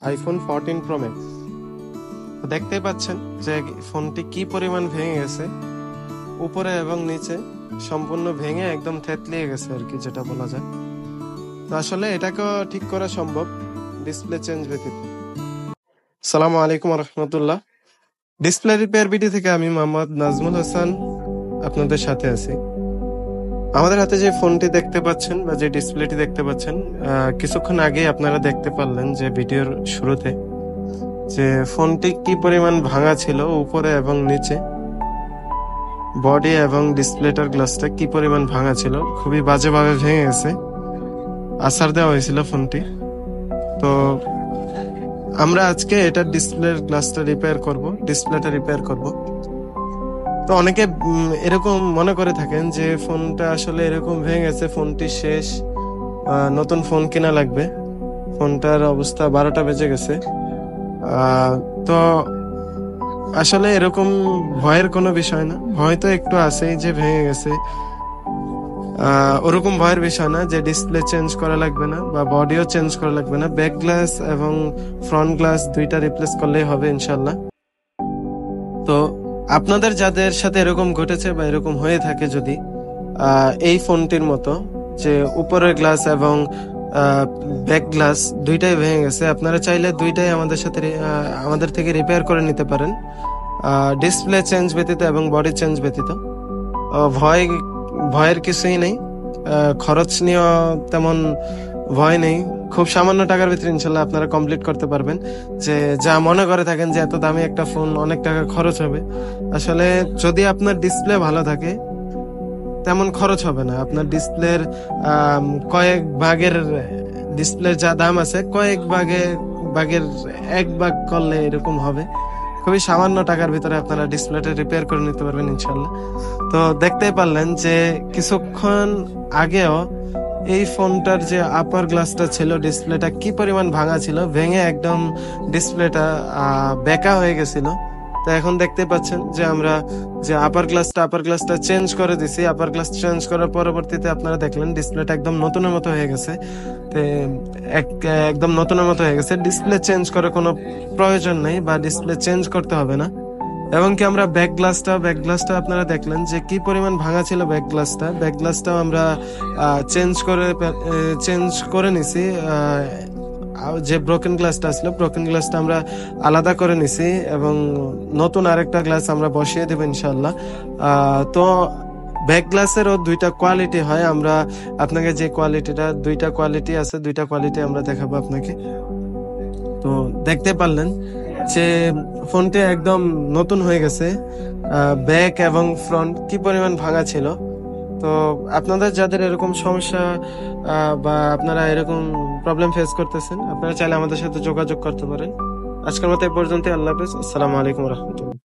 IPhone 14 pro max. দেখতেই পাচ্ছেন যে ফোনটি কি পরিমাণ ভেঙে গেছে, উপরে এবং নিচে সম্পূর্ণ ভেঙে একদম থেতলিয়ে গেছে আর কি, যেটা বলা যায়। তো আসলে এটাকেও ঠিক করা সম্ভব ডিসপ্লে চেঞ্জ ব্যতীত। সালামু আলাইকুম রহমতুল্লাহ। ডিসপ্লে রিপেয়ার ভিডিও থেকে আমি মোহাম্মদ নাজমুল হাসান আপনাদের সাথে আছি। আমাদের হাতে যে ফোনটি দেখতে পাচ্ছেন বা যে ডিসপ্লেটি দেখতে পাচ্ছেন, কিছুক্ষণ আগে আপনারা দেখতে পারলেন যে ভিডিওর শুরুতে যে ফোনটি কি পরিমাণ ভাঙা ছিল উপরে এবং নিচে, বডি এবং ডিসপ্লেটার গ্লাসটা কি পরিমাণ ভাঙা ছিল, খুবই বাজেভাবে ভেঙে গেছে। আসার দেওয়া হয়েছিল ফোনটি। তো আমরা আজকে এটা ডিসপ্লের গ্লাসটা রিপেয়ার করব, ডিসপ্লেটা রিপেয়ার করব। তো অনেকে এরকম মনে করে থাকেন যে ফোনটা আসলে এরকম ভেঙে গেছে, ফোনটি শেষ, নতুন ফোন কেনা লাগবে। ফোনটার অবস্থা 12টা বেজে গেছে। তো আসলে এরকম ভয়ের কোনো বিষয় না, ভয় তো একটু আছেই যে ভেঙে গেছে। ওরকম ভয়ের বিষয় না যে ডিসপ্লে চেঞ্জ করা লাগবে না বা বডিও চেঞ্জ করা লাগবে না, ব্যাক গ্লাস এবং ফ্রন্ট গ্লাস দুইটা রিপ্লেস করলেই হবে ইনশাল্লাহ। তো আপনাদের যাদের সাথে এরকম ঘটেছে বা এরকম হয়ে থাকে, যদি এই ফোনটির মতো যে উপরের গ্লাস এবং ব্যাক গ্লাস দুইটাই ভেঙে গেছে, আপনারা চাইলে দুইটাই আমাদের থেকে রিপেয়ার করে নিতে পারেন, ডিসপ্লে চেঞ্জ ব্যতীত এবং বডি চেঞ্জ ব্যতীত। ভয়ের কিছুই নেই, খরচ নিয়ে তেমন ভয় নেই। খুব সামান্য টাকার ভিতরে ইনশাল্লাহ আপনারা কমপ্লিট করতে পারবেন। যে যা মনে করে থাকেন যে এত দামি একটা ফোন, অনেক টাকা খরচ হবে, আসলে যদি আপনার ডিসপ্লে ভালো থাকে তেমন খরচ হবে না। আপনার ডিসপ্লের কয়েক ভাগের, ডিসপ্লের যা দাম আছে কয়েক ভাগের এক ভাগ করলে এরকম হবে। খুবই সামান্য টাকার ভিতরে আপনারা ডিসপ্লেটা রিপেয়ার করে নিতে পারবেন ইনশাল্লাহ। তো দেখতেই পারলেন যে কিছুক্ষণ আগেও এই ফোনটার যে আপার গ্লাসটা ছিল, ডিসপ্লেটা কি পরিমাণ ভাঙা ছিল, ভেঙে একদম ডিসপ্লেটা বেঁকা হয়ে গেছিল। তো এখন দেখতে পাচ্ছেন যে আমরা যে আপার গ্লাসটা চেঞ্জ করে দিছি। আপার গ্লাস চেঞ্জ করার পরবর্তীতে আপনারা দেখলেন ডিসপ্লেটা একদম নতুনের মতো হয়ে গেছে। একদম নতুনের মতো হয়ে গেছে, ডিসপ্লে চেঞ্জ করার কোনো প্রয়োজন নেই বা ডিসপ্লে চেঞ্জ করতে হবে না। এবং কি আমরা ব্যাক গ্লাসটা আপনারা দেখলেন যে কি পরিমাণ ভাঙা ছিল ব্যাক গ্লাসটাও আমরা চেঞ্জ করে নিছি। যে ব্রোকেন গ্লাসটা ছিল, ব্রোকেন গ্লাসটা আমরা আলাদা করে নিছি এবং নতুন আরেকটা গ্লাস আমরা বসিয়ে দেব ইনশাল্লাহ। তো ব্যাক গ্লাসেরও দুইটা কোয়ালিটি হয়। আমরা আপনাকে যে দুইটা কোয়ালিটি আছে, দুইটা কোয়ালিটি আমরা দেখাবো আপনাকে। তো দেখতে পারলেন যে ফোনটি একদম নতুন হয়ে গেছে, ব্যাক এবং ফ্রন্ট কি পরিমাণ ভাঙা ছিল। তো আপনাদের যাদের এরকম সমস্যা বা আপনারা এরকম প্রবলেম ফেস করতেছেন, আপনারা চাইলে আমাদের সাথে যোগাযোগ করতে পারেন। আজকের মতো এই পর্যন্ত। আল্লাহ হাফেজ। আসসালামু আলাইকুম রহমতুল্লাহ।